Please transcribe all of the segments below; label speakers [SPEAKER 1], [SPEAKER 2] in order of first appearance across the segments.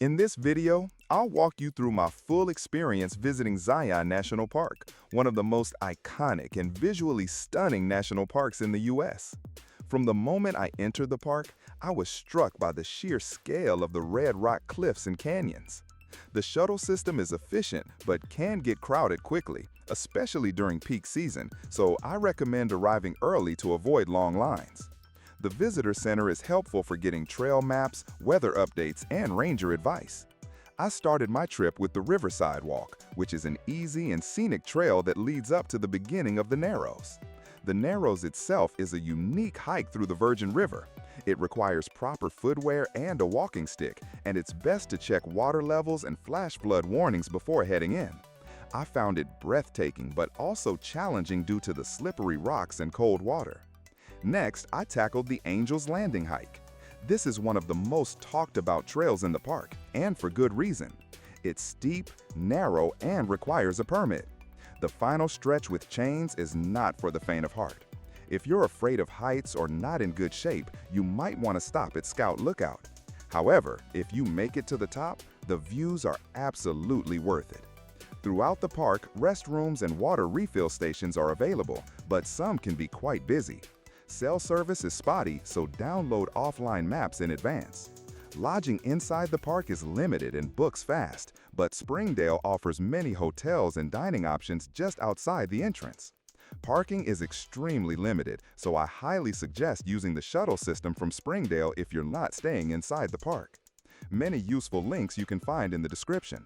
[SPEAKER 1] In this video, I'll walk you through my full experience visiting Zion National Park, one of the most iconic and visually stunning national parks in the US. From the moment I entered the park, I was struck by the sheer scale of the red rock cliffs and canyons. The shuttle system is efficient but can get crowded quickly, especially during peak season, so I recommend arriving early to avoid long lines. The visitor center is helpful for getting trail maps, weather updates, and ranger advice. I started my trip with the Riverside Walk, which is an easy and scenic trail that leads up to the beginning of the Narrows. The Narrows itself is a unique hike through the Virgin River. It requires proper footwear and a walking stick, and it's best to check water levels and flash flood warnings before heading in. I found it breathtaking but also challenging due to the slippery rocks and cold water. Next, I tackled the Angel's Landing hike. This is one of the most talked about trails in the park, and for good reason. It's steep, narrow, and requires a permit. The final stretch with chains is not for the faint of heart. If you're afraid of heights or not in good shape, you might want to stop at Scout Lookout. However, if you make it to the top, the views are absolutely worth it. Throughout the park, restrooms and water refill stations are available, but some can be quite busy. Cell service is spotty, so download offline maps in advance. Lodging inside the park is limited and books fast, but Springdale offers many hotels and dining options just outside the entrance. Parking is extremely limited, so I highly suggest using the shuttle system from Springdale if you're not staying inside the park. Many useful links you can find in the description.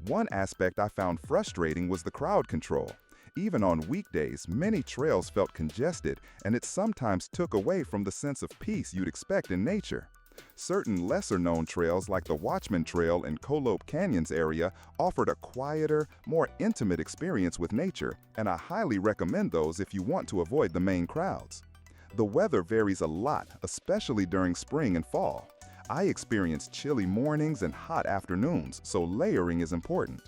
[SPEAKER 1] One aspect I found frustrating was the crowd control. Even on weekdays, many trails felt congested, and it sometimes took away from the sense of peace you'd expect in nature. Certain lesser-known trails like the Watchman Trail in Colope Canyons area offered a quieter, more intimate experience with nature, and I highly recommend those if you want to avoid the main crowds. The weather varies a lot, especially during spring and fall. I experienced chilly mornings and hot afternoons, so layering is important.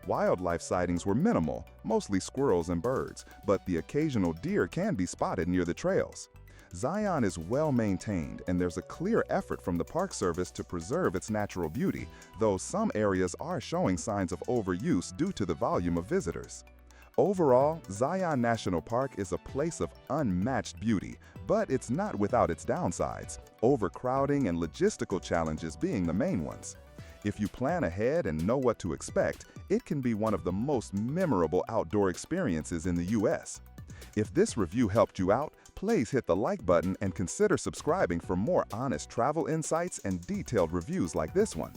[SPEAKER 1] Wildlife sightings were minimal, mostly squirrels and birds, but the occasional deer can be spotted near the trails. Zion is well maintained, and there's a clear effort from the Park Service to preserve its natural beauty, though some areas are showing signs of overuse due to the volume of visitors. Overall, Zion National Park is a place of unmatched beauty, but it's not without its downsides, overcrowding and logistical challenges being the main ones. If you plan ahead and know what to expect, it can be one of the most memorable outdoor experiences in the US. If this review helped you out, please hit the like button and consider subscribing for more honest travel insights and detailed reviews like this one.